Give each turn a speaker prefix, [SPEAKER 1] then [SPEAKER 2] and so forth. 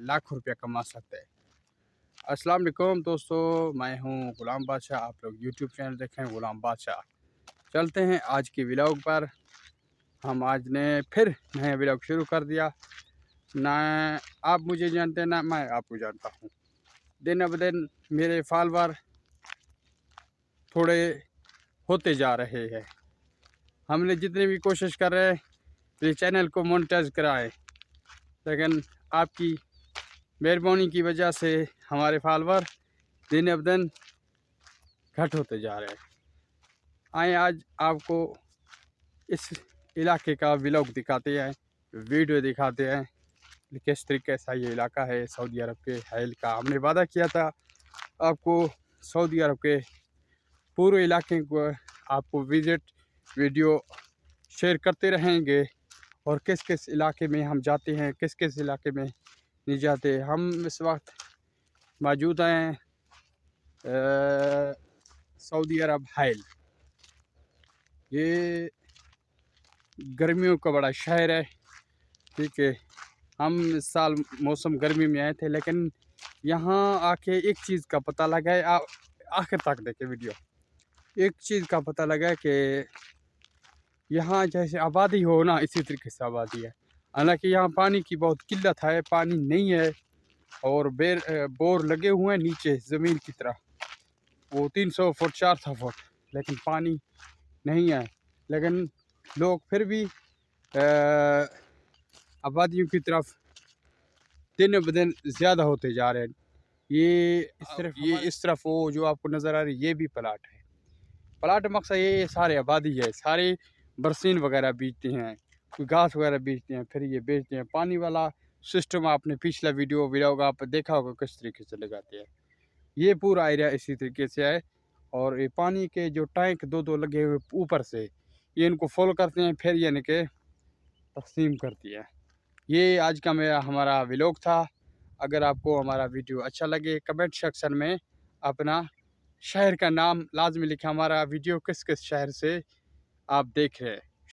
[SPEAKER 1] लाखों रुपया कमा सकते हैं। अस्सलाम वालेकुम दोस्तों, मैं हूं गुलाम बादशाह। आप लोग यूट्यूब चैनल देखें गुलाम बादशाह। चलते हैं आज की व्लॉग पर। हम आज ने फिर नया व्लॉग शुरू कर दिया। ना आप मुझे जानते ना मैं आपको जानता हूं। दिन ब दिन मेरे फॉलोवर थोड़े होते जा रहे हैं। हमने जितनी भी कोशिश कर रहे हैं ये चैनल को मोनेटाइज कराएं, लेकिन आपकी मेहरबानी की वजह से हमारे फॉलोवर दिन ब दिन घट होते जा रहे हैं। आए आज आपको इस इलाके का व्लॉग दिखाते हैं, वीडियो दिखाते हैं किस तरीके से ये इलाका है सऊदी अरब के हैल का। हमने वादा किया था आपको सऊदी अरब के पूरे इलाके को आपको विज़िट वीडियो शेयर करते रहेंगे, और किस किस इलाके में हम जाते हैं, किस किस इलाके में नहीं जाते। हम इस वक्त मौजूद हैं सऊदी अरब हैल। ये गर्मियों का बड़ा शहर है, ठीक है। हम इस साल मौसम गर्मी में आए थे, लेकिन यहाँ आके एक चीज़ का पता लगा है, आखिर तक देखे वीडियो। एक चीज़ का पता लगा कि यहाँ जैसे आबादी हो ना, इसी तरीके से आबादी है। हालांकि यहाँ पानी की बहुत किल्लत है, पानी नहीं है, और बोर लगे हुए हैं नीचे ज़मीन की तरह, वो 300 फुट 400 फुट, लेकिन पानी नहीं है। लेकिन लोग फिर भी आबादियों की तरफ दिन ब दिन ज़्यादा होते जा रहे हैं। ये इस तरफ वो जो आपको नज़र आ रही है, ये भी प्लाट है। प्लाट मकसद ये सारे आबादी है, सारे बरसीन वगैरह बेचते हैं, कोई घास वगैरह बेचते हैं, फिर ये बेचते हैं। पानी वाला सिस्टम आपने पिछला वीडियो आप देखा होगा किस तरीके से लगाते हैं। ये पूरा एरिया इसी तरीके से है, और ये पानी के जो टैंक दो लगे हुए ऊपर से, ये इनको फुल करते हैं, फिर यानी कि तकसीम करती है। ये आज का हमारा व्लॉग था। अगर आपको हमारा वीडियो अच्छा लगे, कमेंट सेक्शन में अपना शहर का नाम लाजमी लिखें। हमारा वीडियो किस किस शहर से आप देख रहे हैं।